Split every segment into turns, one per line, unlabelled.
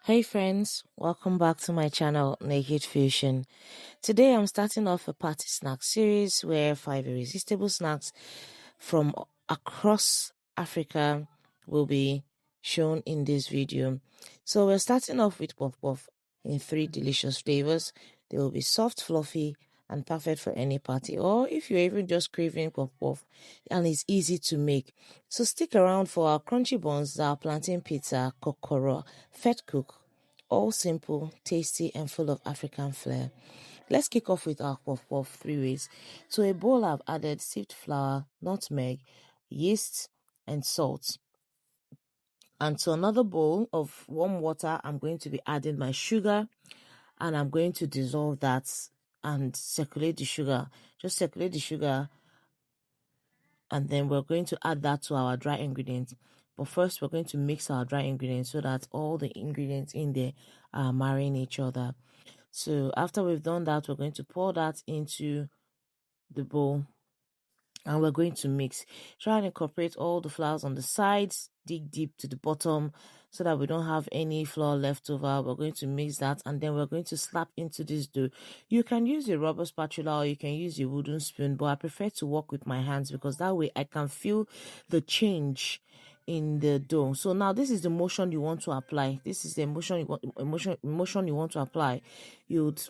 Hey friends, welcome back to my channel Naked Fusion. Today I'm starting off a party snack series where 5 irresistible snacks from across Africa will be shown in this video. So we're starting off with Puff Puff in 3 delicious flavors. They will be soft, fluffy, and perfect for any party, or if you're even just craving Puff Puff, and it's easy to make. So stick around for our crunchy buns, our plantain pizza, kokoro, fat cook, all simple, tasty, and full of African flair. Let's kick off with our Puff Puff 3 ways. To a bowl, I've added sieved flour, nutmeg, yeast, and salt. And to another bowl of warm water, I'm going to be adding my sugar, and I'm going to dissolve that and circulate the sugar. Just circulate the sugar, and then we're going to add that to our dry ingredients. But first, we're going to mix our dry ingredients so that all the ingredients in there are marrying each other. So after we've done that, we're going to pour that into the bowl, and we're going to mix. Try and incorporate all the flours on the sides, dig deep to the bottom so that we don't have any flour left over. We're going to mix that, and then we're going to slap into this dough. You can use a rubber spatula or you can use a wooden spoon, but I prefer to work with my hands because that way I can feel the change in the dough. So now this is the motion you want to apply. This is the motion you want to apply. You'd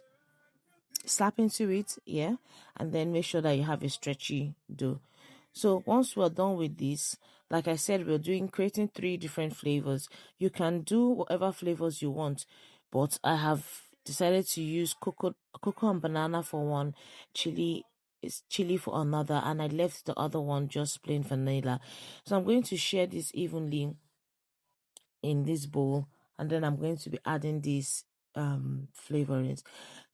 slap into it, yeah, and then make sure that you have a stretchy dough. So once we're done with this, like I said, we're creating 3 different flavors. You can do whatever flavors you want, but I have decided to use cocoa and banana for one, chili for another, and I left the other one just plain vanilla. So I'm going to share this evenly in this bowl, and then I'm going to be adding these flavorings.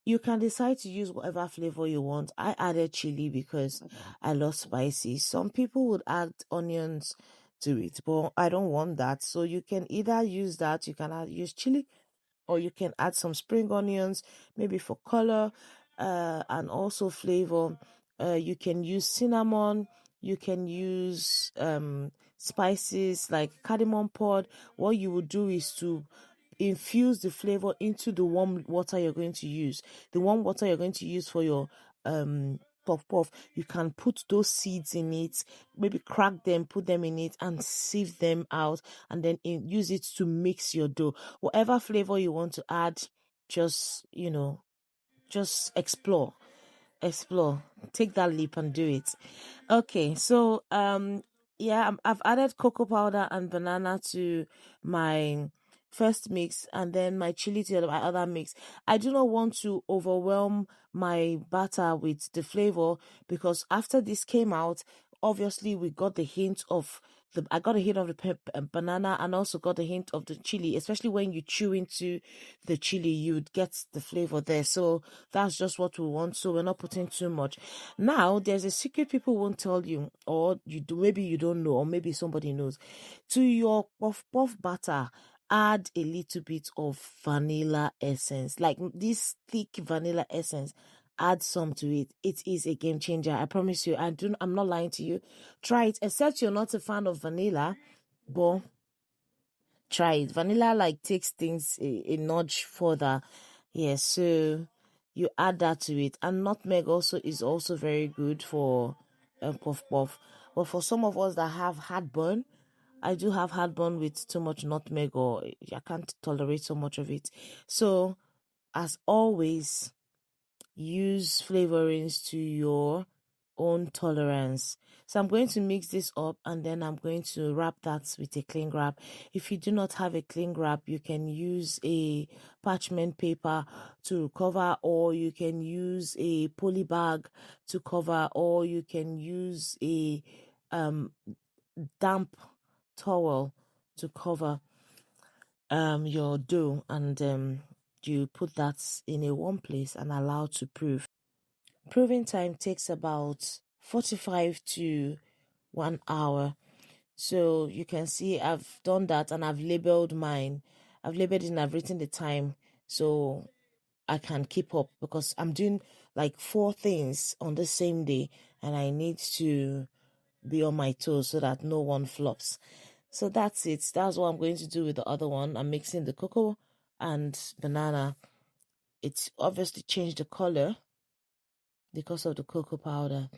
You can decide to use whatever flavor you want. I added chili because I love spicy. Some people would add onions to it, but I don't want that. So you can either use that, you can use chili, or you can add some spring onions, maybe for color and also flavor. You can use cinnamon, you can use spices like cardamom pod. What you would do is to infuse the flavor into the warm water you're going to use. The warm water you're going to use for your puff puff, you can put those seeds in it, maybe crack them, put them in it, and sieve them out, and then use it to mix your dough. Whatever flavor you want to add, just just explore, take that leap and do it. Okay, so yeah, I've added cocoa powder and banana to my first mix, and then my chili to my other mix. I do not want to overwhelm my batter with the flavor because after this came out, obviously we got the hint of I got a hint of the banana, and also got a hint of the chili. Especially when you chew into the chili, you'd get the flavor there. So that's just what we want. So we're not putting too much. Now there's a secret people won't tell you, or you do, maybe you don't know, or maybe somebody knows. To your puff puff batter, add a little bit of vanilla essence, like this thick vanilla essence. Add some to it. It is a game changer. I promise you. I'm not lying to you. Try it. Except you're not a fan of vanilla, but try it. Vanilla like takes things a notch further. Yeah, so you add that to it. And nutmeg also is also very good for puff puff. But for some of us that have heartburn, I do have heartburn with too much nutmeg, or I can't tolerate so much of it. So as always, use flavorings to your own tolerance. So I'm going to mix this up, and then I'm going to wrap that with a cling wrap. If you do not have a cling wrap, you can use a parchment paper to cover, or you can use a poly bag to cover, or you can use a damp towel to cover your dough, and you put that in a warm place and allow to prove. Proving time takes about 45 to 1 hour. So you can see I've done that, and I've labeled mine. I've labeled it and I've written the time so I can keep up, because I'm doing like 4 things on the same day, and I need to be on my toes so that no one flops. So that's it. That's what I'm going to do with the other one. I'm mixing the cocoa and banana, it's obviously changed the color because of the cocoa powder.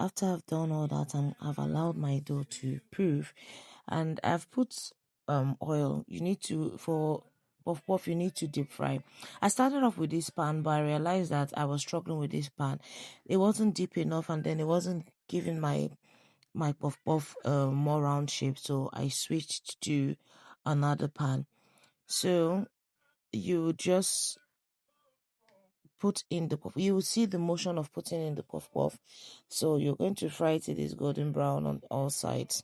After I've done all that, I've allowed my dough to proof, and I've put oil. You need to, for puff puff, you need to deep fry. I started off with this pan, but I realized that I was struggling with this pan. It wasn't deep enough, and then it wasn't giving my puff puff more round shape, so I switched to another pan. So you just put in the puff. You will see the motion of putting in the puff puff. So you're going to fry it till it's golden brown on all sides.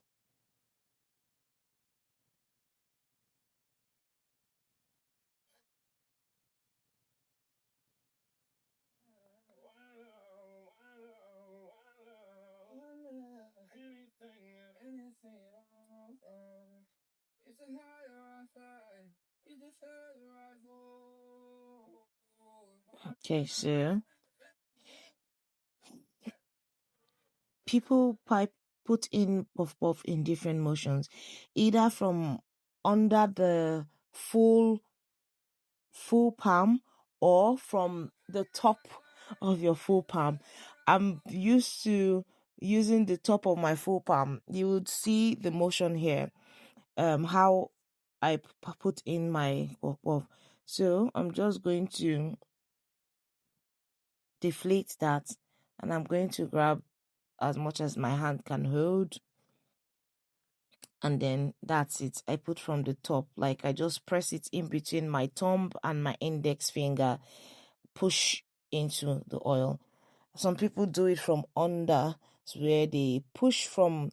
Okay, so people put in puff puff in different motions, either from under the full palm or from the top of your full palm. I'm used to using the top of my full palm. You would see the motion here, how I put in my puff puff. So I'm just going to deflate that, and I'm going to grab as much as my hand can hold, and then that's it. I put from the top, like I just press it in between my thumb and my index finger, push into the oil. Some people do it from under, where they push from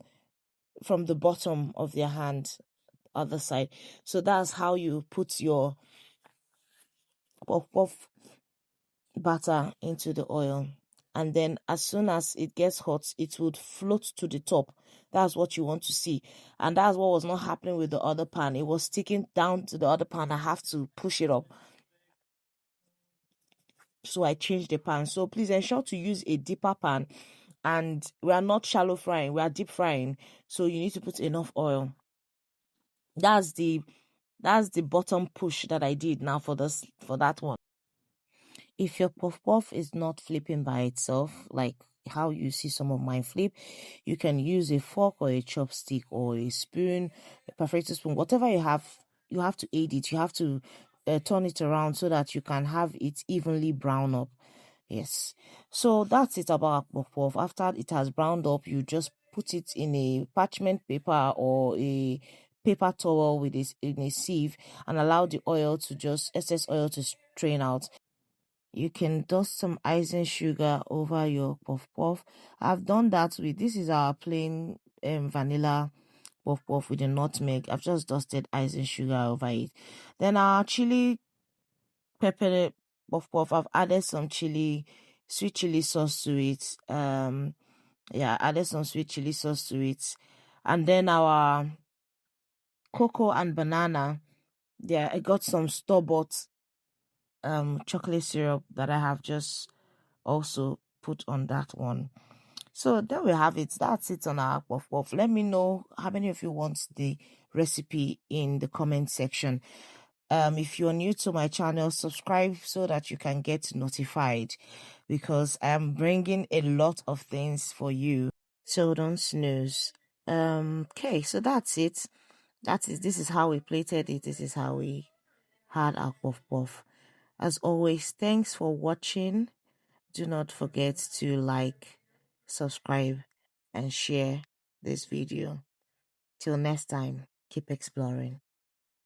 the bottom of their hand, other side. So that's how you put your puff puff batter into the oil. And then as soon as it gets hot, it would float to the top. That's what you want to see. And that's what was not happening with the other pan. It was sticking down to the other pan. I have to push it up. So I changed the pan. So please ensure to use a deeper pan. And we are not shallow frying, we are deep frying. So you need to put enough oil. That's the bottom push that I did now for that one. If your puff puff is not flipping by itself, like how you see some of mine flip, you can use a fork or a chopstick or a spoon, a perforated spoon, whatever you have. You have to aid it. You have to turn it around so that you can have it evenly brown up. Yes. So that's it about puff puff. After it has browned up, you just put it in a parchment paper or a paper towel with in a sieve, and allow the excess oil to strain out. You can dust some icing sugar over your puff puff. I've done that with, this is our plain vanilla puff puff with a nutmeg. I've just dusted icing sugar over it. Then our chili pepper puff puff, I've added some sweet chili sauce to it. Yeah, added some sweet chili sauce to it. And then our cocoa and banana, yeah, I got some store-bought chocolate syrup that I have just also put on that one. So there we have it. That's it on our puff puff. Let me know how many of you want the recipe in the comment section. If you're new to my channel, subscribe so that you can get notified, because I am bringing a lot of things for you. So don't snooze. Okay, so that's it. This is how we plated it. This is how we had our puff puff. As always, thanks for watching. Do not forget to like, subscribe, and share this video. Till next time, keep exploring.